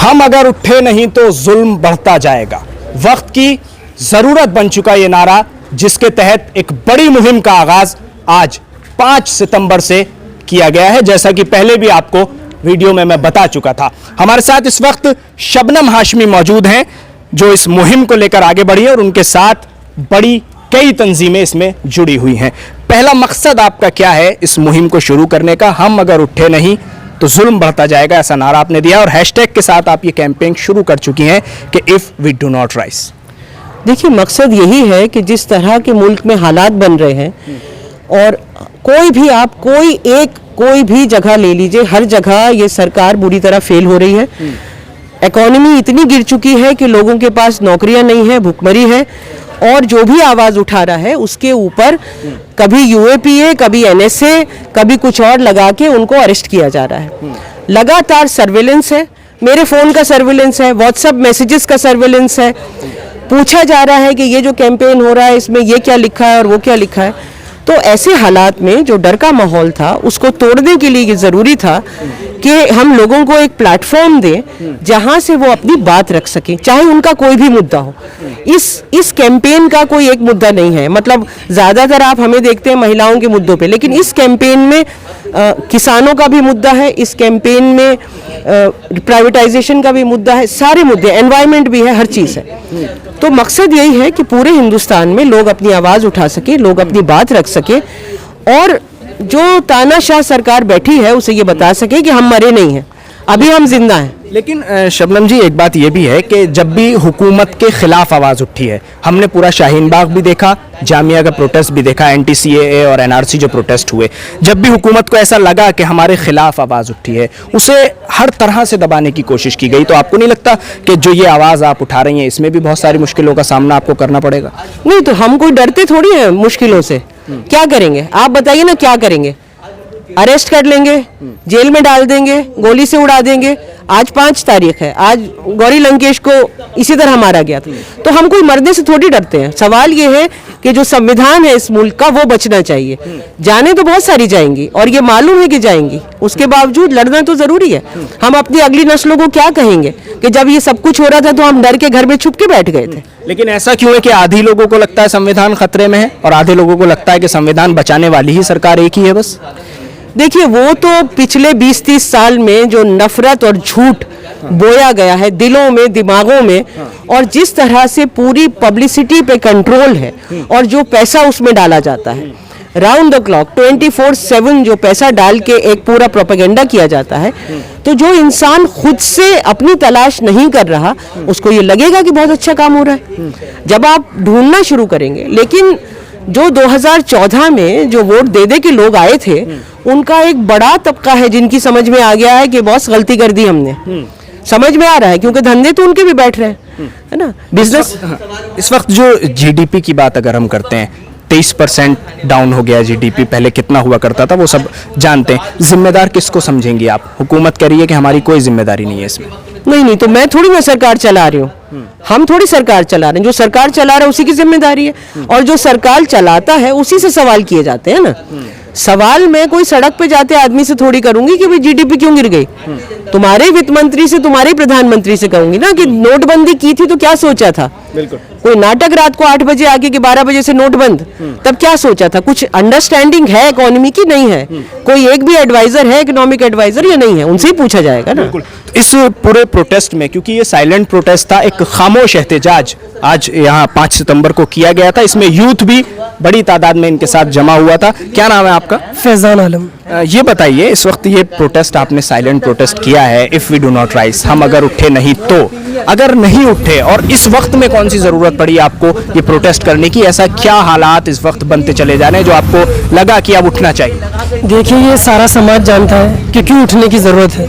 हम अगर उठे नहीं तो जुल्म बढ़ता जाएगा। वक्त की जरूरत बन चुका ये नारा, जिसके तहत एक बड़ी मुहिम का आगाज आज 5 सितंबर से किया गया है, जैसा कि पहले भी आपको वीडियो में मैं बता चुका था। हमारे साथ इस वक्त शबनम हाशमी मौजूद हैं, जो इस मुहिम को लेकर आगे बढ़ी है और उनके साथ बड़ी कई तंजीमें इसमें जुड़ी हुई हैं। पहला मकसद आपका क्या है इस मुहिम को शुरू करने का? हम अगर उठे नहीं तो जुल्म बढ़ता जाएगा, ऐसा नारा आपने दिया और हैशटैग के साथ आप ये कैंपेन शुरू कर चुकी हैं कि if we do not rise. देखिए, मकसद यही है कि जिस तरह के मुल्क में हालात बन रहे हैं, और कोई भी जगह ले लीजिए, हर जगह ये सरकार बुरी तरह फेल हो रही है। इकोनॉमी इतनी गिर चुकी है कि लोगों के पास नौकरियां नहीं है, भुखमरी है, और जो भी आवाज उठा रहा है उसके ऊपर कभी यूएपीए, कभी एनएसए, कभी कुछ और लगा के उनको अरेस्ट किया जा रहा है। लगातार सर्विलेंस है, मेरे फोन का सर्विलेंस है, व्हाट्सएप मैसेजेस का सर्विलेंस है। पूछा जा रहा है कि ये जो कैंपेन हो रहा है इसमें ये क्या लिखा है और वो क्या लिखा है। तो ऐसे हालात में जो डर का माहौल था उसको तोड़ने के लिए ये ज़रूरी था कि हम लोगों को एक प्लेटफॉर्म दें जहां से वो अपनी बात रख सकें, चाहे उनका कोई भी मुद्दा हो। इस कैंपेन का कोई एक मुद्दा नहीं है, मतलब ज़्यादातर आप हमें देखते हैं महिलाओं के मुद्दों पे, लेकिन इस कैंपेन में किसानों का भी मुद्दा है, इस कैंपेन में प्राइवेटाइजेशन का भी मुद्दा है, सारे मुद्दे, एनवायरनमेंट भी है, हर चीज़ है। तो मकसद यही है कि पूरे हिंदुस्तान में लोग अपनी आवाज़ उठा सके, लोग अपनी बात रख सके, और जो तानाशाह सरकार बैठी है उसे ये बता सके कि हम मरे नहीं हैं, अभी हम जिंदा हैं। लेकिन शबनम जी, एक बात ये भी है कि जब भी हुकूमत के खिलाफ आवाज़ उठी है, हमने पूरा शाहीन बाग भी देखा, जामिया का प्रोटेस्ट भी देखा, एंटी-सीएए और एनआरसी जो प्रोटेस्ट हुए, जब भी हुकूमत को ऐसा लगा कि हमारे खिलाफ आवाज़ उठी है, उसे हर तरह से दबाने की कोशिश की गई। तो आपको नहीं लगता कि जो ये आवाज़ आप उठा रही हैं इसमें भी बहुत सारी मुश्किलों का सामना आपको करना पड़ेगा? नहीं, तो हम कोई डरते थोड़ी हैं मुश्किलों से। क्या करेंगे आप बताइए ना, क्या करेंगे? अरेस्ट कर लेंगे, जेल में डाल देंगे, गोली से उड़ा देंगे। आज 5 तारीख है, आज गौरी लंकेश को इसी तरह मारा गया था। तो हम कोई मरने से थोड़ी डरते हैं। सवाल ये है कि जो संविधान है इस मुल्क का वो बचना चाहिए। जाने तो बहुत सारी जाएंगी और ये मालूम है कि जाएंगी, उसके बावजूद लड़ना तो जरूरी है। हम अपनी अगली नस्लों को क्या कहेंगे कि जब ये सब कुछ हो रहा था तो हम डर के घर में छुप के बैठ गए थे। लेकिन ऐसा क्यों है कि आधी लोगों को लगता है संविधान खतरे में है और आधे लोगों को लगता है कि संविधान बचाने वाली ही सरकार एक ही है बस? देखिए, वो तो पिछले 20-30 साल में जो नफरत और झूठ बोया गया है दिलों में, दिमागों में, और जिस तरह से पूरी पब्लिसिटी पे कंट्रोल है और जो पैसा उसमें डाला जाता है, राउंड द क्लॉक 24/7 जो पैसा डाल के एक पूरा प्रोपेगेंडा किया जाता है, तो जो इंसान खुद से अपनी तलाश नहीं कर रहा उसको ये लगेगा कि बहुत अच्छा काम हो रहा है जब आप ढूंढना शुरू करेंगे। लेकिन जो 2014 में जो वोट दे के लोग आए थे, उनका एक बड़ा तबका है जिनकी समझ में आ गया है कि बहुत गलती कर दी हमने। समझ में आ रहा है क्योंकि धंधे तो उनके भी बैठ रहे हैं, है ना, बिजनेस। इस वक्त जो जीडीपी की बात अगर हम करते हैं, 23% डाउन हो गया जीडीपी, पहले कितना हुआ करता था वो सब जानते हैं। जिम्मेदार किसको समझेंगी आप? हुकूमत कह रही है कि हमारी कोई जिम्मेदारी नहीं है इसमें। नहीं, तो मैं थोड़ी ना सरकार चला रही हूँ, हम थोड़ी सरकार चला रहे हैं। जो सरकार चला रहा है उसी की जिम्मेदारी है, और जो सरकार चलाता है उसी से सवाल किए जाते हैं ना। सवाल मैं कोई सड़क पे जाते आदमी से थोड़ी करूंगी कि भाई जीडीपी क्यों गिर गई। तुम्हारे वित्त मंत्री से, तुम्हारे प्रधानमंत्री से कहूंगी ना कि नोटबंदी की थी तो क्या सोचा था। बिल्कुल। कोई नाटक रात को 8 बजे आके कि 12 बजे से नोट बंद, तब क्या सोचा था? कुछ अंडरस्टैंडिंग है इकोनॉमी की? नहीं है। कोई एक भी एडवाइजर है, इकोनॉमिक एडवाइजर, या नहीं है? उनसे ही पूछा जाएगा ना। इस पूरे प्रोटेस्ट में, क्योंकि ये साइलेंट प्रोटेस्ट था, एक खामोश एहतजाज आज यहाँ 5 सितंबर को किया गया था, इसमें यूथ भी बड़ी तादाद में इनके साथ जमा हुआ था। क्या नाम है आपका? फैजान आलम। ये बताइए, इस वक्त ये प्रोटेस्ट आपने साइलेंट प्रोटेस्ट किया है, if we do not rise, हम अगर उठे नहीं तो, अगर नहीं उठे और इस वक्त में कौन सी जरूरत पड़ी आपको ये प्रोटेस्ट करने की? ऐसा क्या हालात इस वक्त बनते चले जा रहे हैं जो आपको लगा कि अब उठना चाहिए? देखिए, ये सारा समाज जानता है कि क्यों उठने की ज़रूरत है।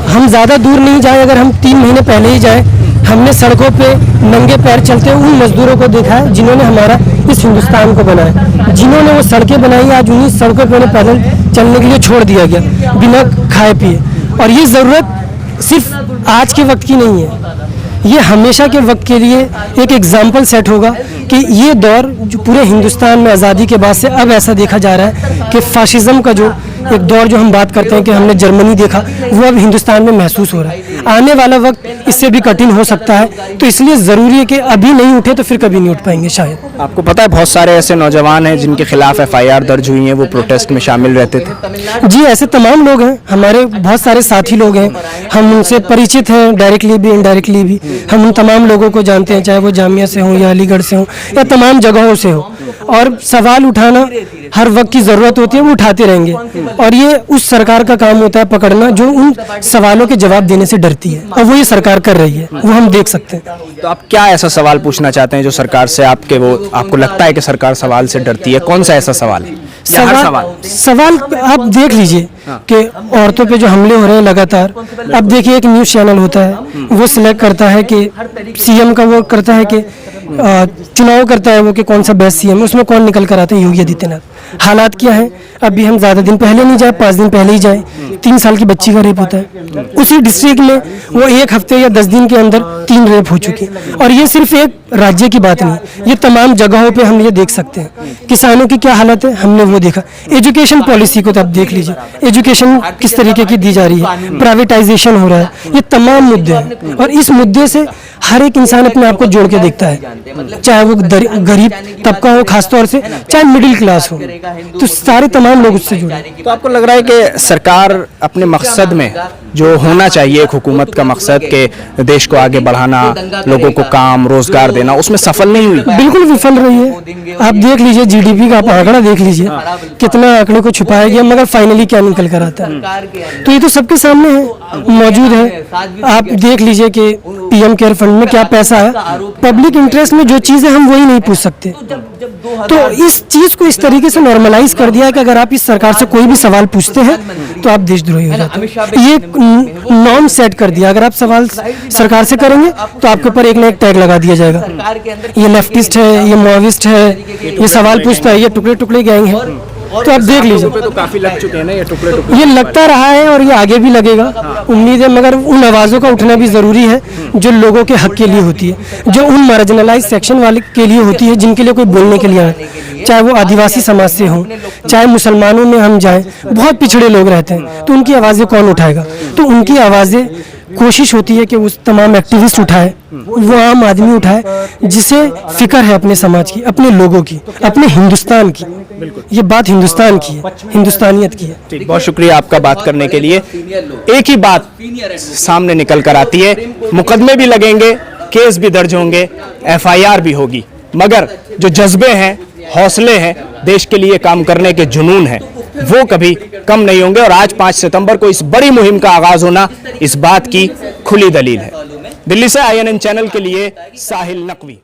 हम ज़्यादा दूर नहीं जाए, अगर हम 3 महीने पहले ही जाए, हमने सड़कों पे नंगे पैर चलते उन मजदूरों को देखा है जिन्होंने हमारा इस हिंदुस्तान को बनाया, जिन्होंने वो सड़कें बनाई। आज उन्हीं सड़कों पे उन्हें पैदल चलने के लिए छोड़ दिया गया बिना खाए पिए। और ये ज़रूरत सिर्फ आज के वक्त की नहीं है, ये हमेशा के वक्त के लिए एक एग्जाम्पल सेट होगा कि ये दौर जो पूरे हिंदुस्तान में आज़ादी के बाद से अब ऐसा देखा जा रहा है कि फाशिज़म का जो एक दौर जो हम बात करते हैं कि हमने जर्मनी देखा, वो अब हिंदुस्तान में महसूस हो रहा है। आने वाला वक्त इससे भी कठिन हो सकता है, तो इसलिए ज़रूरी है कि अभी नहीं उठे तो फिर कभी नहीं उठ पाएंगे शायद। आपको पता है बहुत सारे ऐसे नौजवान हैं जिनके खिलाफ FIR दर्ज हुई हैं, वो प्रोटेस्ट में शामिल रहते थे। जी, ऐसे तमाम लोग हैं, हमारे बहुत सारे साथी लोग हैं, हम उनसे परिचित हैं, डायरेक्टली भी इनडायरेक्टली भी। हम उन तमाम लोगों को जानते हैं, चाहे वो जामिया से हों या अलीगढ़ से हों या तमाम जगहों से हो। और सवाल उठाना हर वक्त की ज़रूरत होती है, वो उठाते रहेंगे। और ये उस सरकार का काम होता है पकड़ना जो उन सवालों के जवाब देने से डरती है, और वो ये सरकार कर रही है, वो हम देख सकते हैं। तो आप क्या ऐसा सवाल पूछना चाहते हैं जो सरकार से आपको लगता है कि सरकार सवाल से डरती है? कौन सा ऐसा सवाल है? सवाल आप देख लीजिए कि औरतों पे जो हमले हो रहे हैं लगातार। अब देखिए, एक न्यूज़ चैनल होता है, वो सिलेक्ट करता है कि CM का, वो करता है कि चुनाव करता है वो कि कौन सा बेस्ट CM, उसमें कौन निकल कर आते हैं? योगी आदित्यनाथ। हालात क्या है? अभी हम ज़्यादा दिन पहले नहीं जाए, 5 दिन पहले ही जाए, 3 साल की बच्ची का रेप होता है उसी डिस्ट्रिक्ट में। वो 1 हफ्ते या 10 दिन के अंदर 3 रेप हो चुके। और ये सिर्फ एक राज्य की बात नहीं, ये तमाम जगहों पे हम ये देख सकते हैं। किसानों की क्या हालत है, हमने वो देखा। एजुकेशन पॉलिसी को तो आप देख लीजिए, एजुकेशन किस तरीके की दी जा रही है, प्राइवेटाइजेशन हो रहा है, ये तमाम मुद्दे हैं। और इस मुद्दे से हर एक इंसान अपने आप को जोड़ के देखता है, चाहे वो गरीब तबका हो खासतौर से, चाहे मिडिल क्लास हो, तो सारे तमाम लोग उससे जुड़े। तो आपको लग रहा है कि सरकार अपने मकसद में जो होना चाहिए, एक हुकूमत का मकसद के देश को आगे बढ़ाना, लोगों को काम रोजगार देना, उसमें सफल नहीं हुई? बिल्कुल विफल रही है। आप देख लीजिए, GDP का आप आंकड़ा देख लीजिए, कितना आंकड़े को छुपाया गया, मगर फाइनली क्या निकल कर आता है। तो ये तो सबके सामने है, मौजूद है। आप देख लीजिए कि PM केयर फंड में क्या पैसा है, पब्लिक इंटरेस्ट में जो चीज़ें हम वही नहीं पूछ सकते। तो इस चीज़ को इस तरीके से नॉर्मलाइज कर दिया है कि अगर आप इस सरकार से कोई भी सवाल पूछते हैं तो आप देशद्रोही हो जाते हैं। ये नॉर्म सेट कर दिया, अगर आप सवाल सरकार से करेंगे तो आपके ऊपर एक ना एक टैग लगा दिया जाएगा, ये लेफ्टिस्ट है, ये माओविस्ट है, ये सवाल पूछता है, ये टुकड़े टुकड़े गैंग है। तो आप देख लीजिए, तो काफी लग चुके हैं ना ये टुकड़े टुकड़े। ये लगता रहा है और ये आगे भी लगेगा, उम्मीद है। मगर उन आवाज़ों का उठना भी ज़रूरी है जो लोगों के हक के लिए होती है, जो उन मार्जिनलाइज सेक्शन वाले के लिए होती है, जिनके लिए कोई बोलने के लिए आए, चाहे वो आदिवासी समाज से हों, चाहे मुसलमानों में हम जाएं, बहुत पिछड़े लोग रहते हैं, तो उनकी आवाज़ें कौन उठाएगा? तो उनकी आवाज़ें कोशिश होती है कि उस तमाम एक्टिविस्ट उठाए, वो आम आदमी उठाए जिसे फिक्र है अपने समाज की, अपने लोगों की, अपने हिंदुस्तान की। ये बात हिंदुस्तान की है, हिंदुस्तानियत की है। ठीक, बहुत शुक्रिया आपका बात करने के लिए। एक ही बात सामने निकल कर आती है, मुकदमे भी लगेंगे, केस भी दर्ज होंगे, FIR भी होगी, मगर जो जज्बे हैं, हौसले हैं, देश के लिए काम करने के जुनून हैं, वो कभी कम नहीं होंगे। और आज 5 सितंबर को इस बड़ी मुहिम का आगाज होना इस बात की खुली दलील है। दिल्ली से INN चैनल के लिए साहिल नकवी।